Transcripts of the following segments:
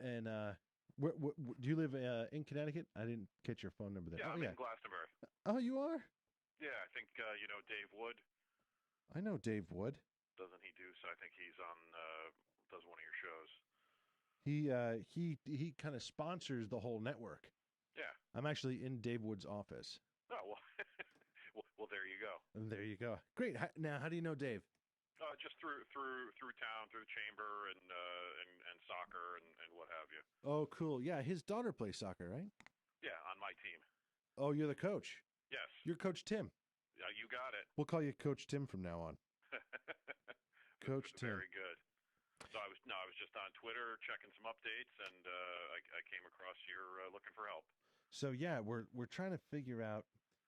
And do you live in Connecticut? I didn't catch your phone number there. Yeah, Oh I'm yeah. in Glastonbury. Oh, you are. Yeah, I think you know Dave Wood. I know Dave Wood. Doesn't he do so? I think he's on does one of your shows. He kind of sponsors the whole network. Yeah. I'm actually in Dave Wood's office. Oh well, well there you go. And there you go. Great. Now, how do you know Dave? Just through town, through the chamber and soccer and what have you. Oh, cool. Yeah, his daughter plays soccer, right? Yeah, on my team. Oh, you're the coach. Yes. You're Coach Tim. Yeah, you got it. We'll call you Coach Tim from now on. Coach Tim. Very good. So I was just on Twitter checking some updates, and I came across you're looking for help. So yeah, we're trying to figure out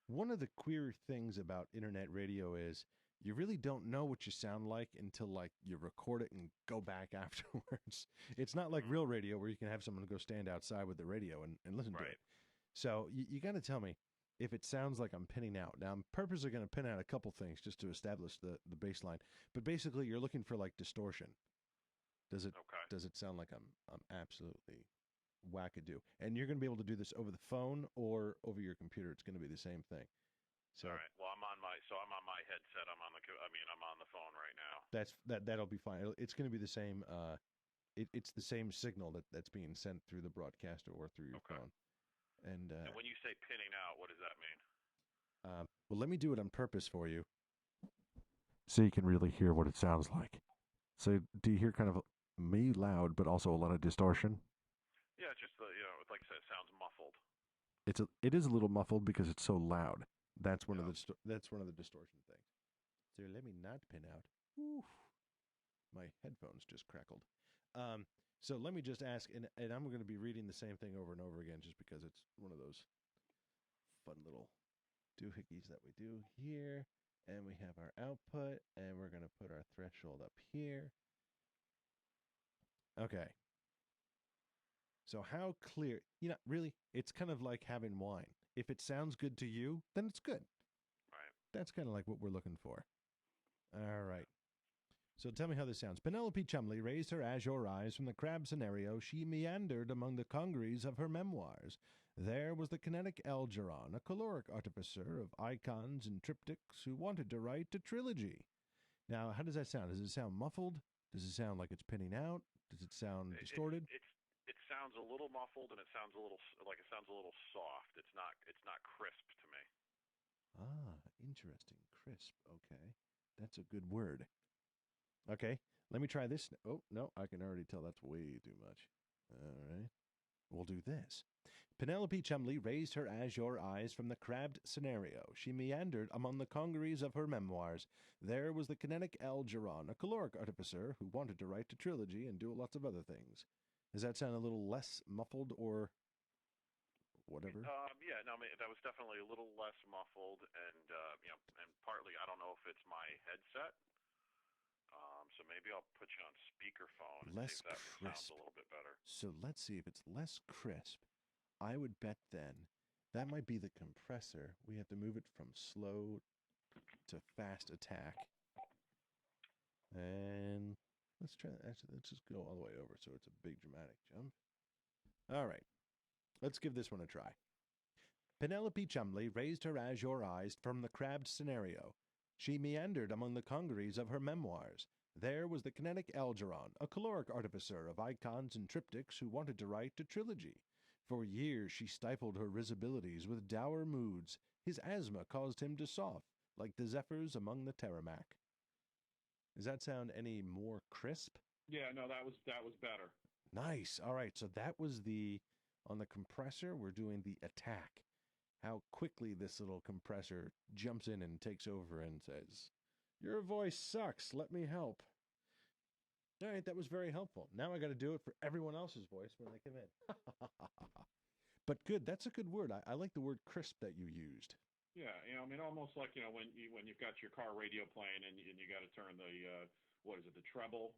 one of the queer things about internet radio is you really don't know what you sound like until like you record it and go back afterwards. It's not like Mm-hmm. real radio where you can have someone go stand outside with the radio and listen to Right. it. So you got to tell me if it sounds like I'm pinning out. Now I'm purposely going to pin out a couple things just to establish the baseline. But basically, you're looking for like distortion. Does it Okay. does it sound like I'm absolutely wackadoo? And you're going to be able to do this over the phone or over your computer. It's going to be the same thing. So All right. Well, I'm on my headset. I'm on the phone right now. that'll be fine. It's going to be the same. It's the same signal that's being sent through the broadcaster or through your Okay. phone. And And when you say pinning out, what does that mean? well, let me do it on purpose for you, so you can really hear what it sounds like. So, do you hear kind of me loud, but also a lot of distortion? Yeah, it's just like I said, it sounds muffled. It is a little muffled because it's so loud. That's one of Yeah. that's one of the distortion things. So let me not pin out. Oof, my headphones just crackled. Um, so let me just ask, and I'm going to be reading the same thing over and over again, just because it's one of those fun little doohickeys that we do here. And we have our output, and we're going to put our threshold up here. Okay. So how clear? Really, it's kind of like having wine. If it sounds good to you, then it's good. Right. That's kind of like what we're looking for. All right. So tell me how this sounds. Penelope Chumley raised her azure eyes from the crab scenario. She meandered among the congeries of her memoirs. There was the kinetic Algeron, a caloric artificer of icons and triptychs who wanted to write a trilogy. Now, how does that sound? Does it sound muffled? Does it sound like it's pinning out? Does it sound It, distorted? it sounds a little muffled, and it sounds a little like it sounds a little soft. It's not crisp to me. Ah, interesting. Crisp. Okay. That's a good word. Okay. Let me try this. Oh, no, I can already tell that's way too much. All right. We'll do this. Penelope Chumley raised her azure eyes from the crabbed scenario. She meandered among the congeries of her memoirs. There was the kinetic Algeron, a caloric artificer who wanted to write a trilogy and do lots of other things. Does that sound a little less muffled or whatever? Yeah, no, I mean, that was definitely a little less muffled, and and partly I don't know if it's my headset. So maybe I'll put you on speakerphone and see Less if that sounds crisp. a little bit better. So let's see if it's less crisp. I would bet then that might be the compressor. We have to move it from slow to fast attack. And let's try that. Actually, let's just go all the way over so it's a big dramatic jump. All right. Let's give this one a try. Penelope Chumley raised her azure eyes from the crabbed scenario. She meandered among the congeries of her memoirs. There was the kinetic Algeron, a caloric artificer of icons and triptychs who wanted to write a trilogy. For years she stifled her risibilities with dour moods. His asthma caused him to sough, like the zephyrs among the Terramac. Does that sound any more crisp? Yeah, no, that was better. Nice. All right. So that was on the compressor, we're doing the attack. How quickly this little compressor jumps in and takes over and says, "Your voice sucks. Let me help." All right. That was very helpful. Now I got to do it for everyone else's voice when they come in. But good. That's a good word. I like the word crisp that you used. Yeah, I mean, almost like when you've got your car radio playing and you got to turn the what is it, the treble,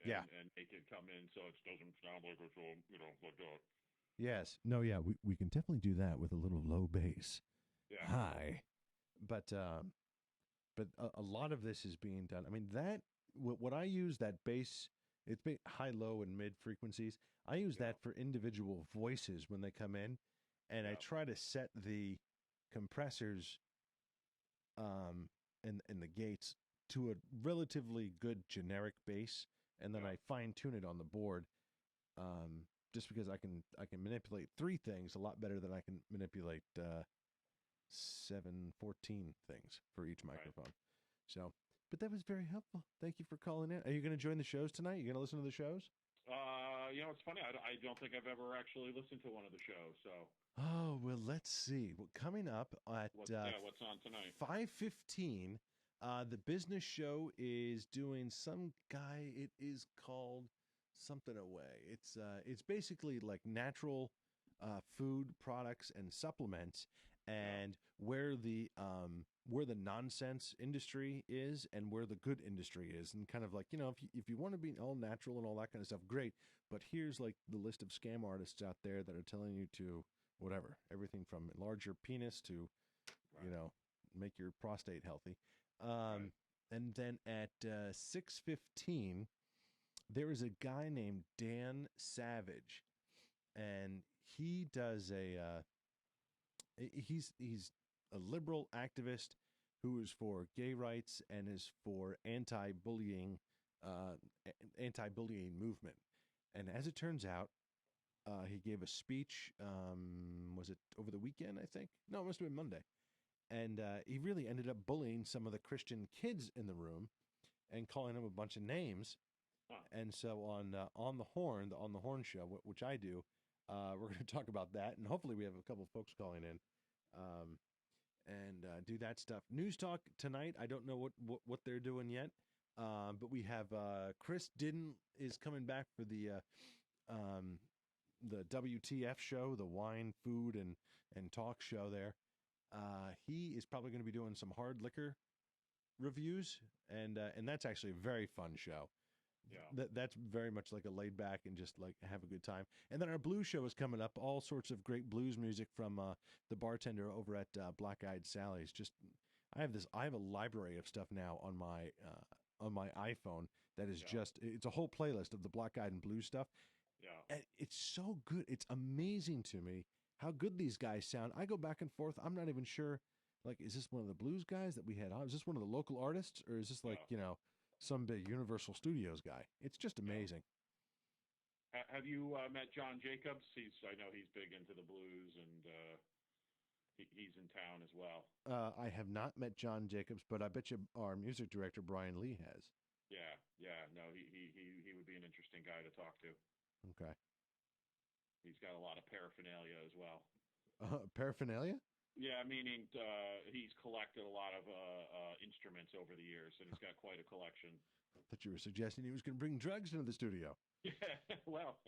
Yeah. and make it come in so it doesn't sound like it's all like that. Yes. No, yeah. We can definitely do that with a little low bass. Yeah. Hi. But a lot of this is being done. I mean, what I use, that bass It's high, low, and mid frequencies. I use Yeah. that for individual voices when they come in, and I Yeah. try to set the compressors and the gates to a relatively good generic bass, and then Yeah. I fine tune it on the board. Just because I can manipulate three things a lot better than I can manipulate 714 things for each Right. microphone. So, but that was very helpful. Thank you for calling in. Are you going to join the shows tonight? You going to listen to the shows? It's funny. I don't think I've ever actually listened to one of the shows. So Oh well, let's see. Well, coming up at what's on tonight? 5:15, the business show is doing some guy. It is called something away. It's basically like natural food products and supplements, Yeah. and where the nonsense industry is and where the good industry is, and kind of like if you want to be all natural and all that kind of stuff, great. But here's like the list of scam artists out there that are telling you to whatever, everything from enlarge your penis to you Right. know make your prostate healthy. Right. And then at 6:15, there is a guy named Dan Savage, and he does he's a liberal activist who is for gay rights and is for uh, anti-bullying movement. And as it turns out, he gave a speech. Was it over the weekend? I think no, it must have been Monday. And he really ended up bullying some of the Christian kids in the room and calling them a bunch of names. Huh. And so on the On the Horn show, which I do, we're going to talk about that, and hopefully we have a couple of folks calling in, um, and do that stuff. News Talk tonight. I don't know what they're doing yet, but we have Chris Didden is coming back for the WTF show, the wine, food, and talk show there. He is probably going to be doing some hard liquor reviews, and that's actually a very fun show. Yeah. That's very much like a laid back and just like have a good time. And then our blues show is coming up. All sorts of great blues music from the bartender over at Black Eyed Sally's. Just I have a library of stuff now on my iPhone that is Yeah. just it's a whole playlist of the Black Eyed and blues stuff. Yeah. And it's so good. It's amazing to me how good these guys sound. I go back and forth. I'm not even sure. Like, is this one of the blues guys that we had on? Is this one of the local artists, or is this like Yeah. some big Universal Studios guy? It's just Yeah. amazing. Have you met John Jacobs? I know he's big into the blues, and he's in town as well. I have not met John Jacobs, but I bet you our music director Brian Lee has. Yeah. Yeah. No, he would be an interesting guy to talk to. Okay. He's got a lot of paraphernalia as well. Paraphernalia? Yeah, meaning he's collected a lot of instruments over the years, and he's got quite a collection. I thought you were suggesting he was going to bring drugs into the studio. Yeah, well,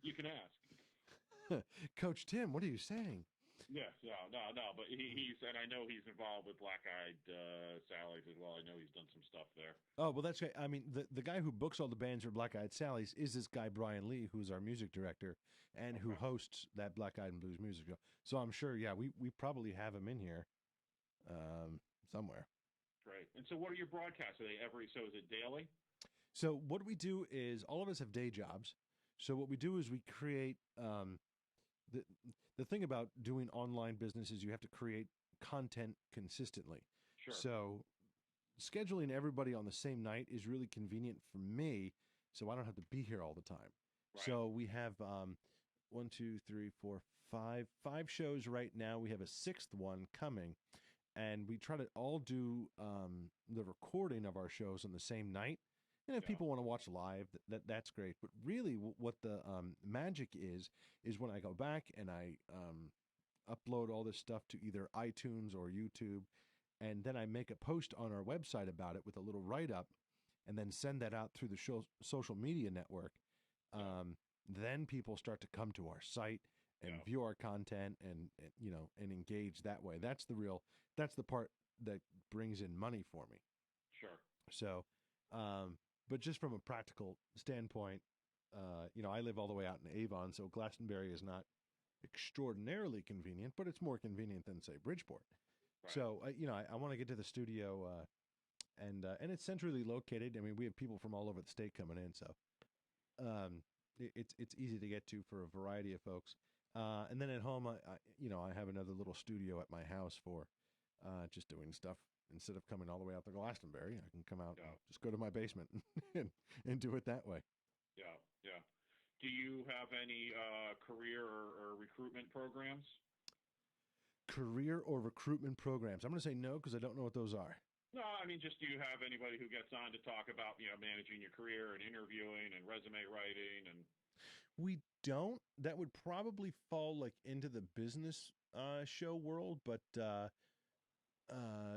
you can ask. Coach Tim, what are you saying? Yes, no, but he's, and I know he's involved with Black Eyed Sally's as well. I know he's done some stuff there. Oh, well, that's great. I mean, the guy who books all the bands for Black Eyed Sally's is this guy, Brian Lee, who's our music director and who Okay. hosts that Black Eyed and Blues music show. So I'm sure, yeah, we probably have him in here somewhere. Great. And so, what are your broadcasts? Are they so is it daily? So what we do is all of us have day jobs. So what we do is we create the the thing about doing online business is you have to create content consistently. Sure. So scheduling everybody on the same night is really convenient for me, so I don't have to be here all the time. Right. So we have one, two, three, four, five shows right now. We have a sixth one coming, and we try to all do the recording of our shows on the same night. And if Yeah. people want to watch live, that's great. But really, what the magic is when I go back and I upload all this stuff to either iTunes or YouTube, and then I make a post on our website about it with a little write up, and then send that out through the social media network. Yeah. Then people start to come to our site and Yeah. view our content and engage that way. That's the part that brings in money for me. Sure. So, but just from a practical standpoint, I live all the way out in Avon, so Glastonbury is not extraordinarily convenient, but it's more convenient than say Bridgeport. Right. So, I want to get to the studio, and it's centrally located. I mean, we have people from all over the state coming in, so it's easy to get to for a variety of folks. And then at home, I have another little studio at my house for just doing stuff. Instead of coming all the way out to Glastonbury, I can come out and Yeah. just go to my basement and do it that way. Yeah. Yeah. Do you have any career or recruitment programs? Career or recruitment programs? I'm going to say no because I don't know what those are. No, I mean, just do you have anybody who gets on to talk about, managing your career and interviewing and resume writing and We don't. That would probably fall like into the business show world, but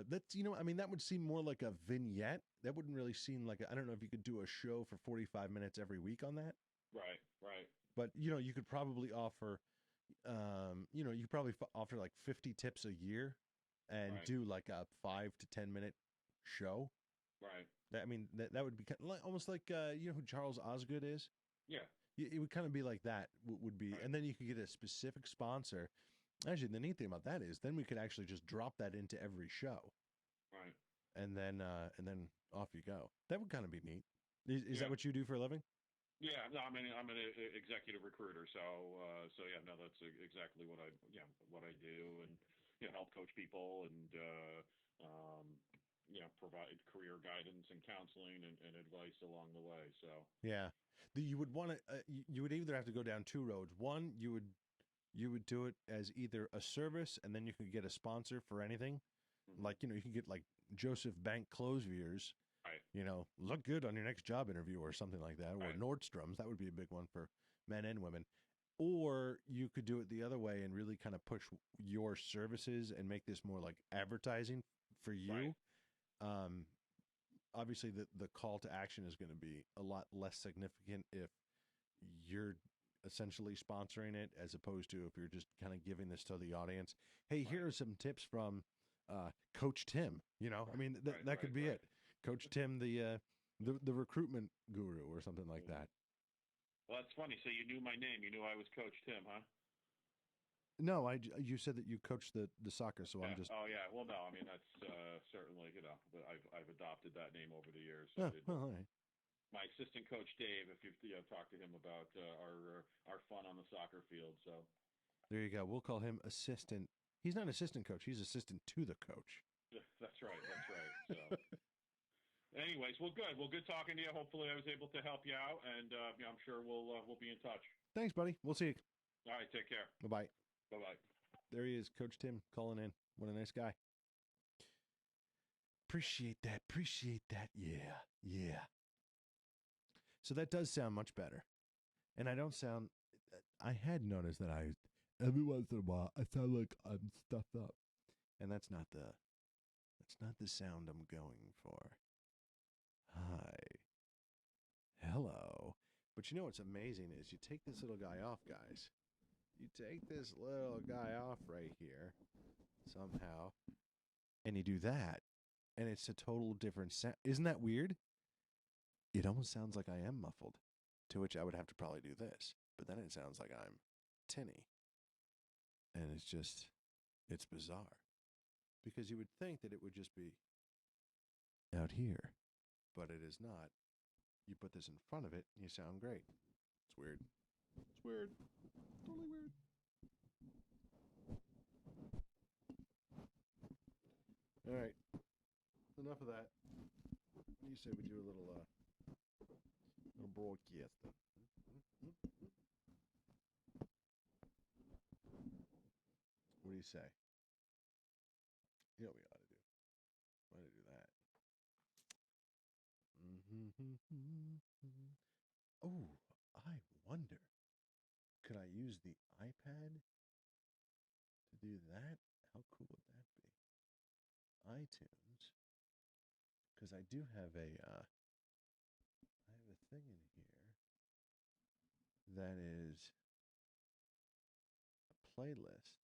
that's I mean, that would seem more like a vignette. That wouldn't really seem like I don't know if you could do a show for 45 minutes every week on that. right, right, But you could probably offer, you could probably offer like 50 tips a year, and right, do like a 5 to 10 minute show. right. I mean, that would be kind of like, almost like who Charles Osgood is. Yeah, It would kind of be like that. Would be, right, and then you could get a specific sponsor. Actually, the neat thing about that is then we could actually just drop that into every show, right. and then off you go. That would kind of be neat. Is that Yeah, what you do for a living? yeah. No, I'm an executive recruiter, so yeah, no, that's exactly what I do, and help coach people and um, provide career guidance and counseling and advice along the way. So, Yeah. You would want to. You would either have to go down two roads. One, you would do it as either a service, and then you could get a sponsor for anything. mhm, Like you could get like Joseph Bank Clothiers. right, Look good on your next job interview or something like that, or right, Nordstrom's. That would be a big one for men and women. Or you could do it the other way and really kind of push your services and make this more like advertising for right, you. Um, Obviously, the call to action is going to be a lot less significant if you're essentially sponsoring it, as opposed to if you're just kind of giving this to the audience. Hey, right, here are some tips from Coach Tim. I right, mean, right, that could right, be right. it. Coach Tim, the recruitment guru, or something like Mhm. that. Well, that's funny. So you knew my name. You knew I was Coach Tim, huh? No, you said that you coach the soccer, so I'm Yeah. just. Oh, yeah. Well, no. I mean, that's certainly but I've adopted that name over the years. So I Oh, did. well, all right. My assistant coach Dave, if you've talked to him about our fun on the soccer field. So There you go. We'll call him assistant. He's not assistant coach. He's assistant to the coach. yeah, that's right. That's right. So, anyways, well, good. Well, good talking to you. Hopefully, I was able to help you out, and I'm sure we'll be in touch. Thanks, buddy. We'll see you. All right. Take care. Bye bye. Bye bye. There he is, Coach Tim, calling in. What a nice guy. Appreciate that. Appreciate that. Yeah. Yeah. So that does sound much better. And I don't sound. I had noticed that every once in a while, I sound like I'm stuffed up. And that's not the sound I'm going for. Hi. Hello. But what's amazing is you take this little guy off, guys. You take this little guy off right here somehow, and you do that, and it's a total different sound. Isn't that weird? It almost sounds like I am muffled, to which I would have to probably do this. But then it sounds like I'm tinny. And it's bizarre. Because you would think that it would just be out here, but it is not. You put this in front of it, and you sound great. It's weird. It's weird. Totally weird. All right. Enough of that. You say we do a little broadcast. What do you say? You know what we ought to do. We ought to do that. Oh, I wonder. Could I use the iPad to do that? How cool would that be? iTunes, because I do have I have a thing in here that is a playlist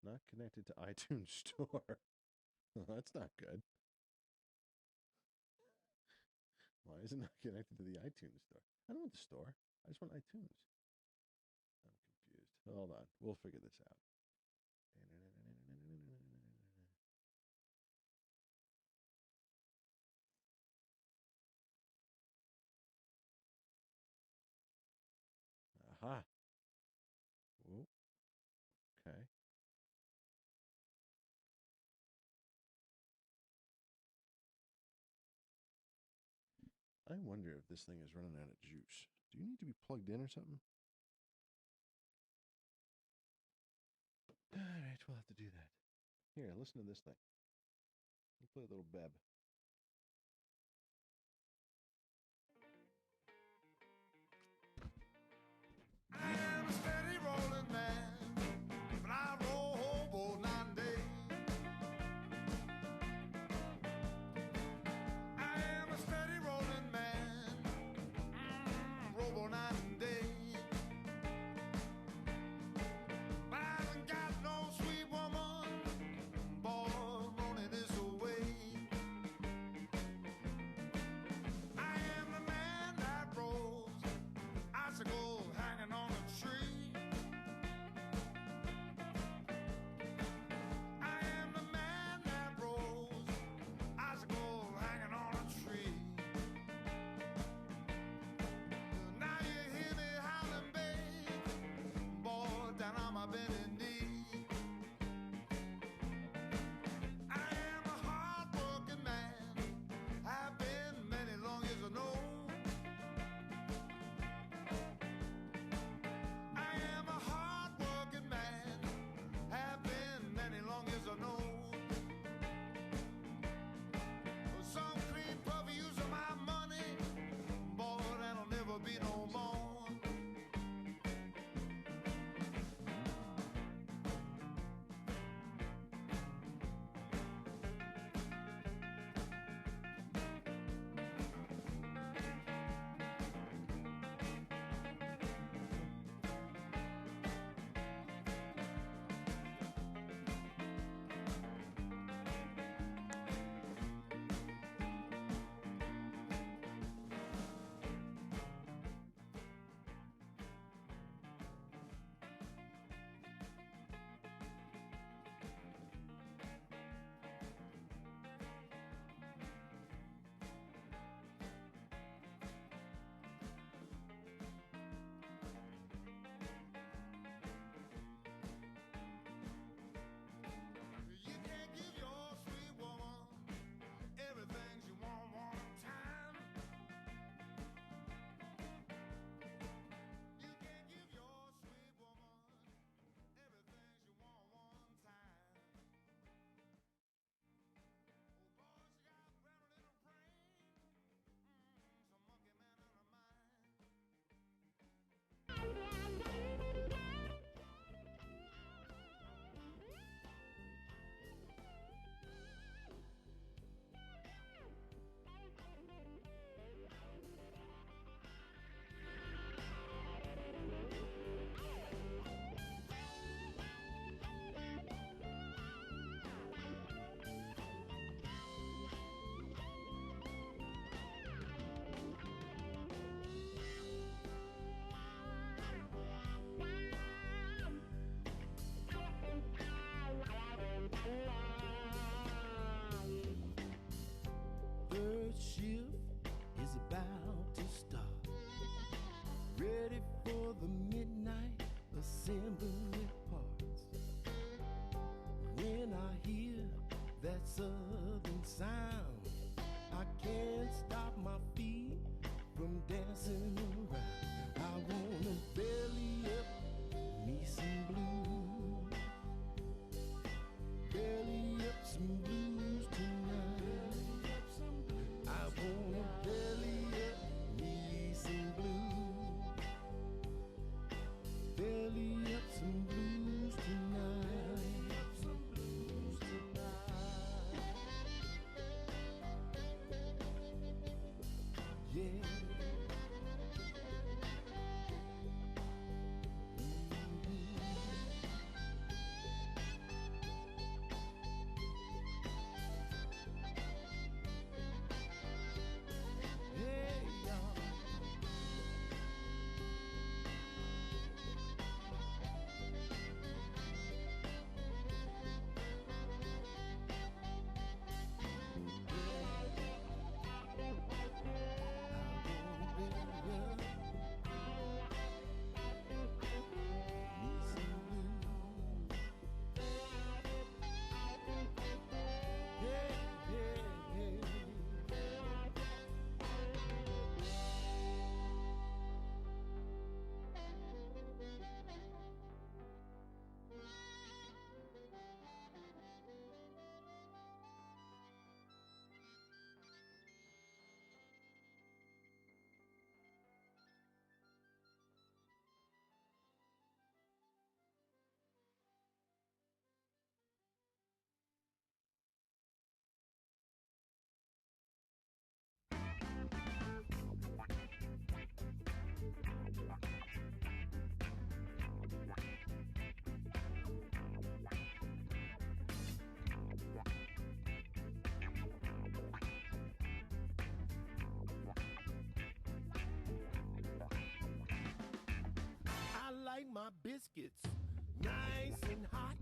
not connected to iTunes Store. That's not good. Why is it not connected to the iTunes Store? I don't want the store. I just want iTunes. I'm confused. Hold on. We'll figure this out. Aha. Whoa. Okay. I wonder if this thing is running out of juice. Do you need to be plugged in or something? All right, we'll have to do that. Here, listen to this thing. We'll play a little beb. I am a steady rolling man, but I roll hobo 9 days. I am a steady rolling man, robo 9 days. But I haven't got no sweet woman, boy, running this away. my biscuits, nice and hot,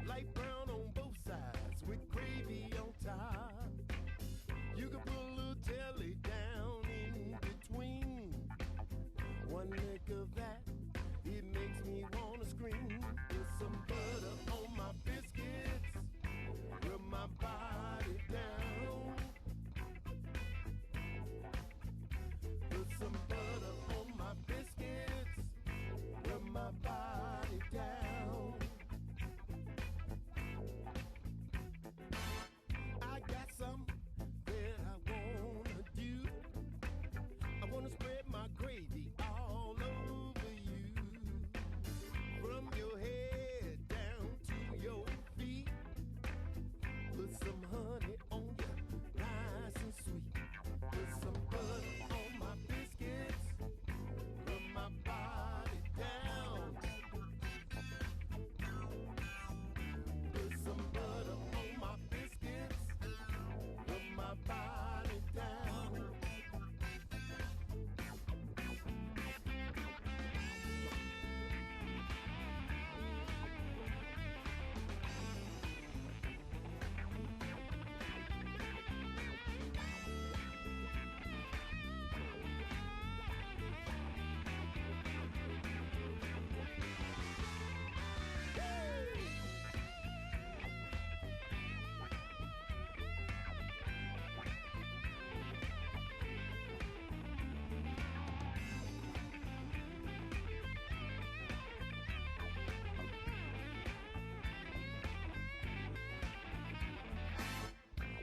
light brown on both sides with gravy on top. You can put a little jelly down in between. One lick of that, it makes me wanna scream. Put some butter on my biscuits, rub my body down. Put some butter on my biscuits, rub my body down. I got some that I wanna do. I wanna spread my gravy all over you, from your head down to your feet. Put some honey on you, nice and sweet. Put some butter on my biscuits, rub my body down. Put some butter on my biscuits, rub my body down.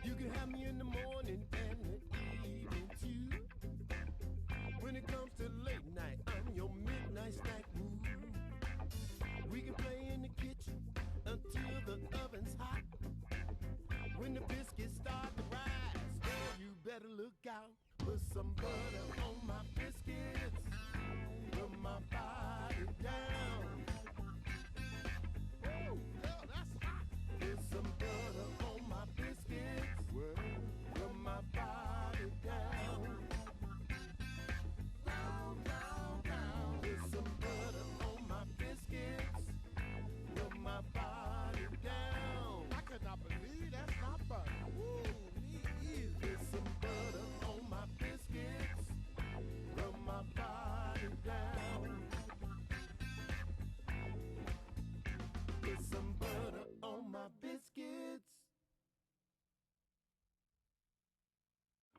You can have me in the morning and the evening too. When it comes to late night, I'm your midnight snack. Ooh. We can play in the kitchen until the oven's hot. When the biscuits start to rise, girl, you better look out. Put some butter on my biscuits, rub my body down. Woo, girl, that's hot. Put some butter on my biscuits, rub my body down. Down, down, down. Put some butter on my biscuits, rub my body down. I could not believe that's not butter. Woo, me either. Put some butter on my biscuits, rub my body down. Put some butter on my biscuits.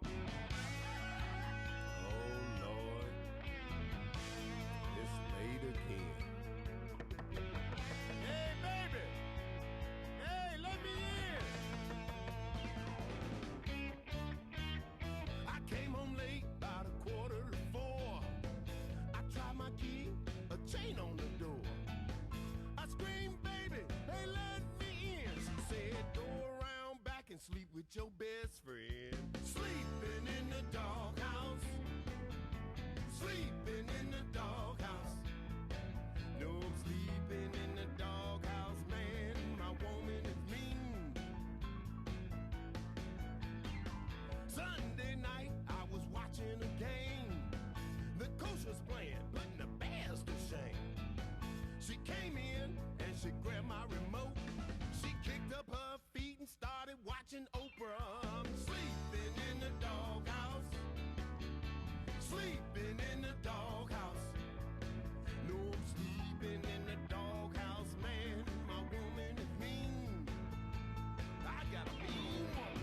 Oh Lord, it's late again. Hey baby, hey, let me in. I came home late, about 3:45. I tried my key, a chain on the door. I screamed, baby, hey, let me in. She said, go around back and sleep with your best friend. Sleeping in the doghouse. Sleeping in the doghouse. No, I'm sleeping in the doghouse, man. My woman is mean. Sunday night, I was watching a game. The coach was playing, putting the Bears to shame. She came in and she grabbed my remote. She kicked up her feet and started watching Oprah. I'm sleeping in the doghouse. Sleeping in the doghouse. No, I'm sleeping in the doghouse, man. My woman is mean. I got a mean woman.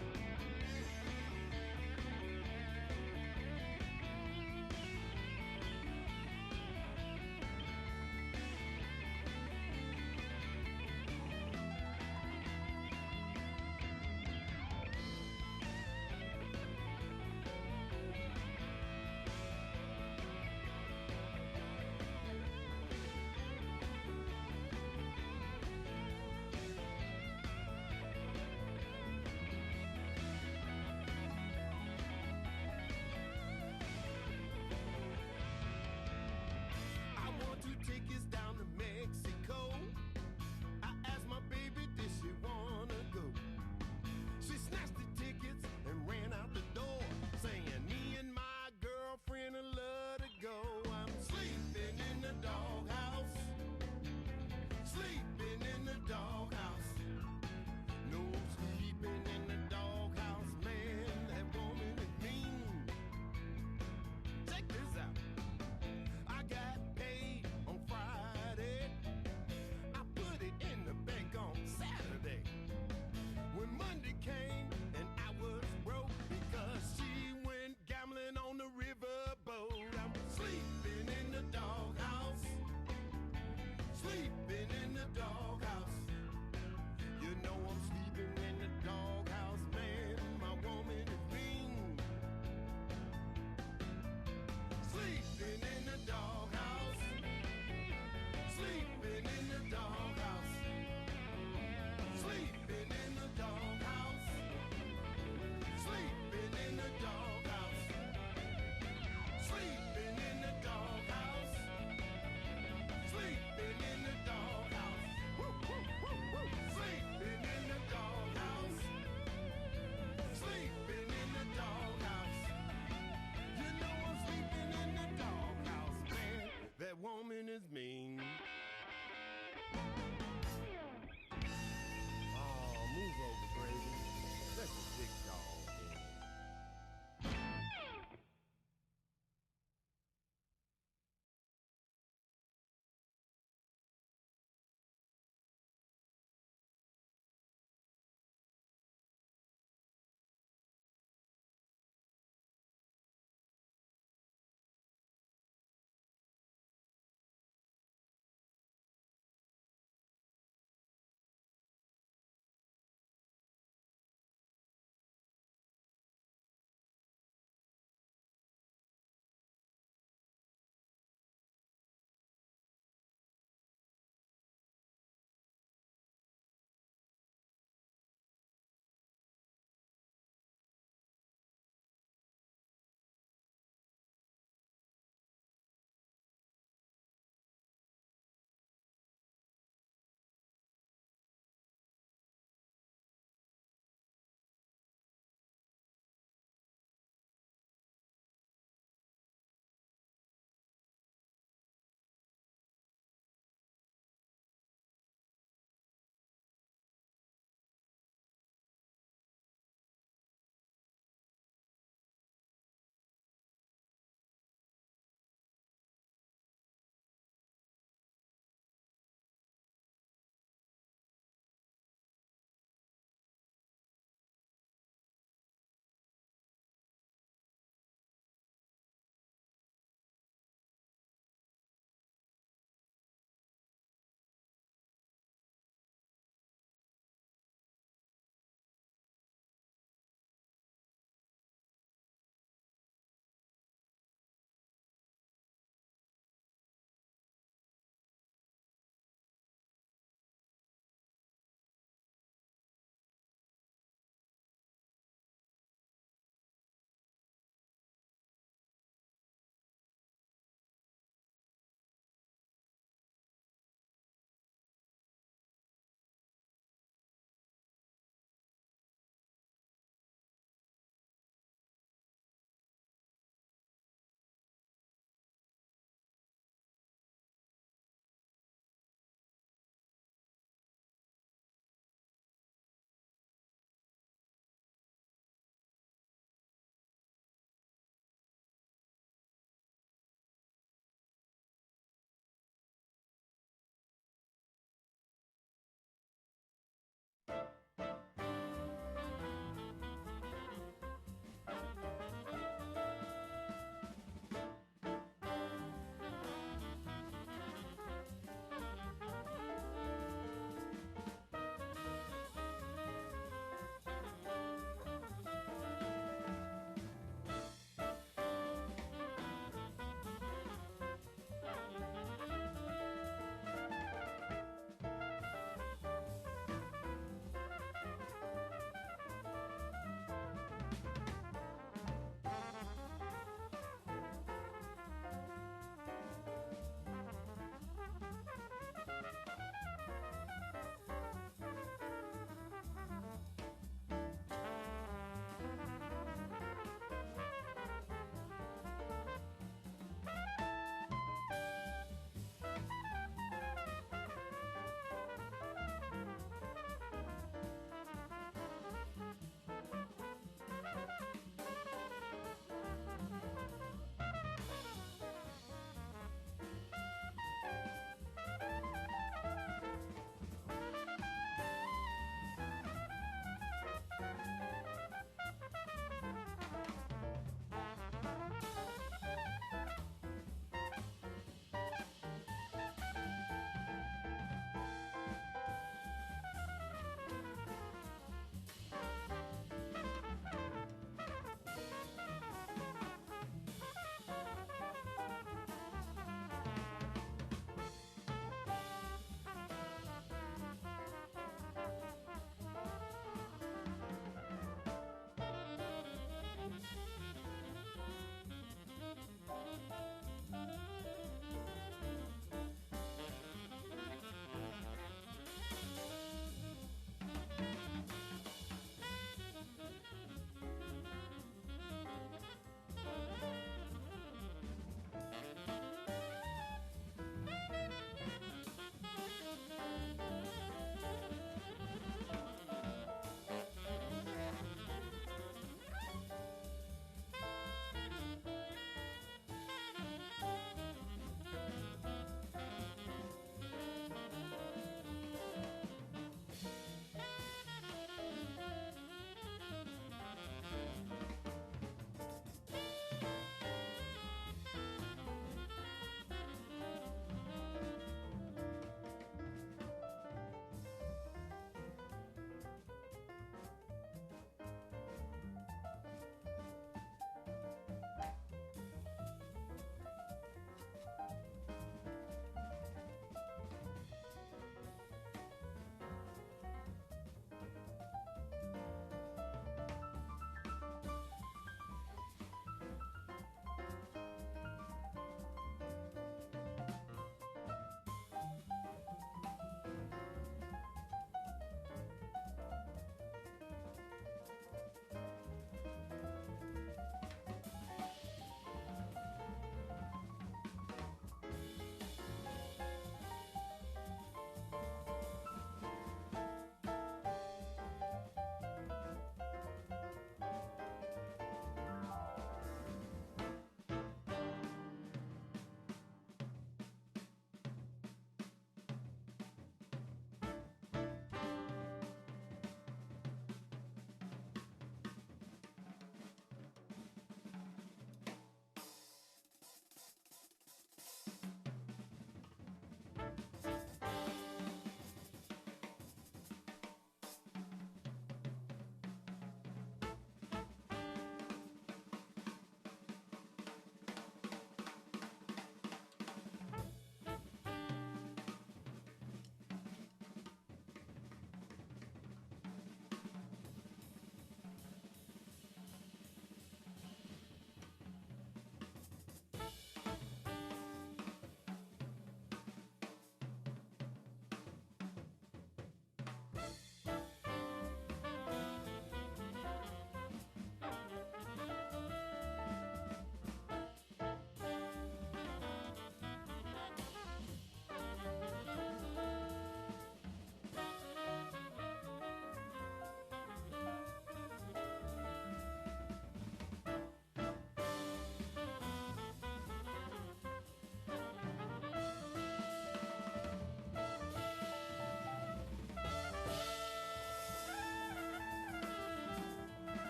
is mean.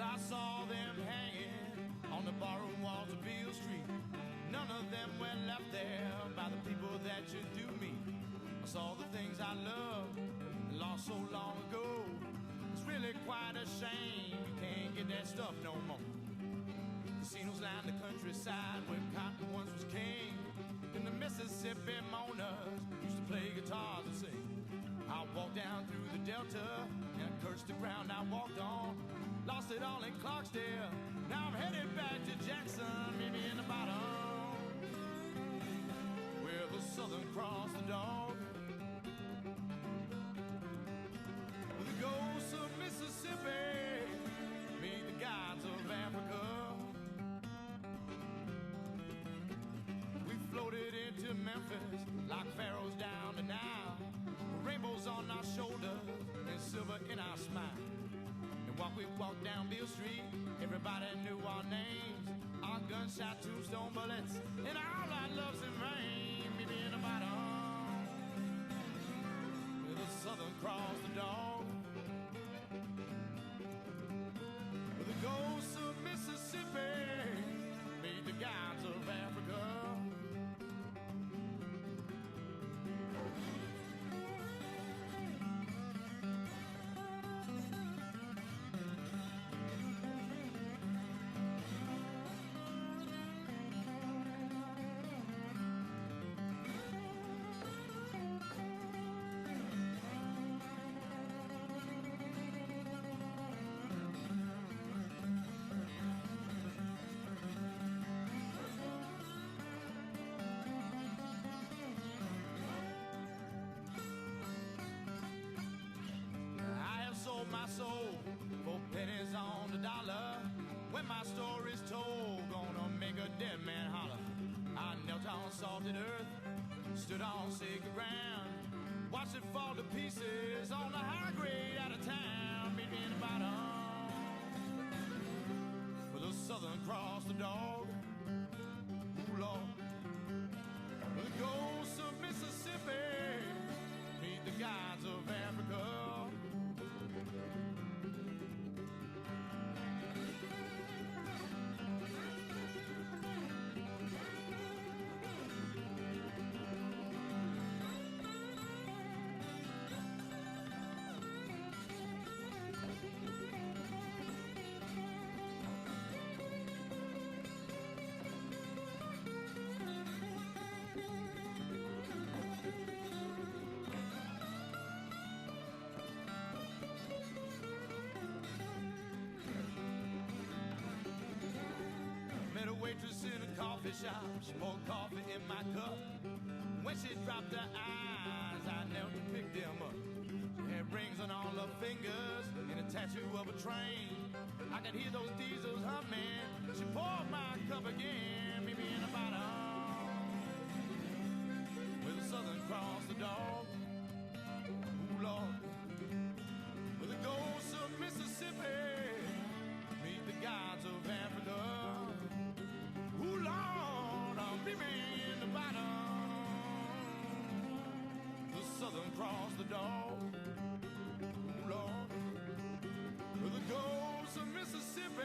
Well, I saw them hanging on the borrowed walls of Beale Street. None of them were left there by the people that you do meet. I saw the things I loved and lost so long ago. It's really quite a shame you can't get that stuff no more. Casinos line the countryside where cotton once was king. And the Mississippi moaners used to play guitars and sing. I walked down through the Delta and I cursed the ground I walked on. Lost it all in Clarksdale. Now I'm headed back to Jackson, maybe in the bottom, where the Southern Cross the dog. The ghosts of Mississippi meet the gods of Africa. We floated into Memphis like pharaohs down the Nile. Rainbows on our shoulders and silver in our smile. And while we walked down Beale Street, everybody knew our names. Our gunshot tombstone bullets and all our loves and rain. Maybe in the bottom, with the Southern Cross the dog. With the ghosts of Mississippi meet the gods of Africa. My soul for pennies on the dollar. When my story's told, gonna make a dead man holler. I knelt on salted earth, stood on sacred ground, watched it fall to pieces on the high grade out of town. Meet me in the bottom, with the Southern Cross the dog. Ooh, Lord, with the ghosts of Mississippi meet the gods of Africa. Waitress in a coffee shop, she poured coffee in my cup. When she dropped her eyes, I knelt and picked them up. She had rings on all her fingers and a tattoo of a train. I could hear those diesels humming. She poured my cup again, maybe in the bottom, with the Southern Cross the dog. Ooh, Lord, with the ghosts of Mississippi meet the gods of Africa. Ooh, Lord, I'll be me in the bottom, the Southern Cross the dog. Ooh, Lord, with the ghosts of Mississippi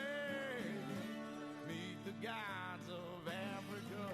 meet the gods of Africa.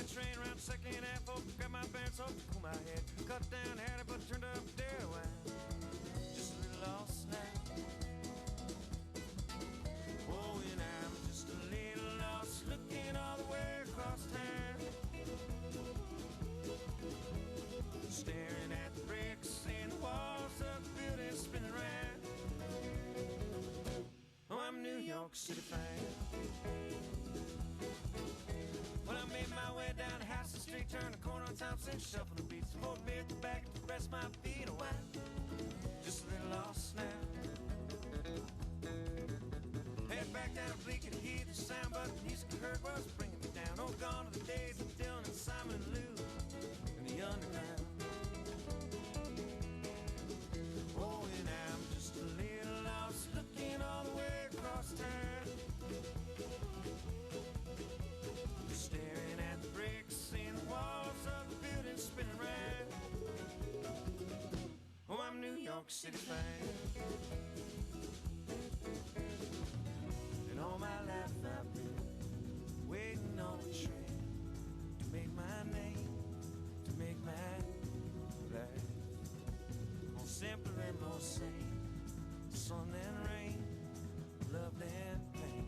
train around second half over, grab my parents off to cool my head. Cut down, had it, but turned up dead wine. Just a little lost now. Oh, and I'm just a little lost, looking all the way across town. Staring at the bricks and the walls of the building spinning round. Oh, I'm New York City fan. When I made my way down Houston Street, turned the corner on Thompson, shuffling the beats, more beer at the back to rest my feet a while. Just a little lost now. Head back down to Bleak and hear the sound, but the music I heard was bringing me down. Oh, gone are the days of Dylan and Simon and Lou in the underground. Oh, and I'm just a little lost, looking all the way across town. Staring at the bricks and the walls of the building spinning round. Oh, I'm New York City fan. And all my life I've been waiting on a train to make my name, to make my life more simple and more sane. Sun and rain, love and pain.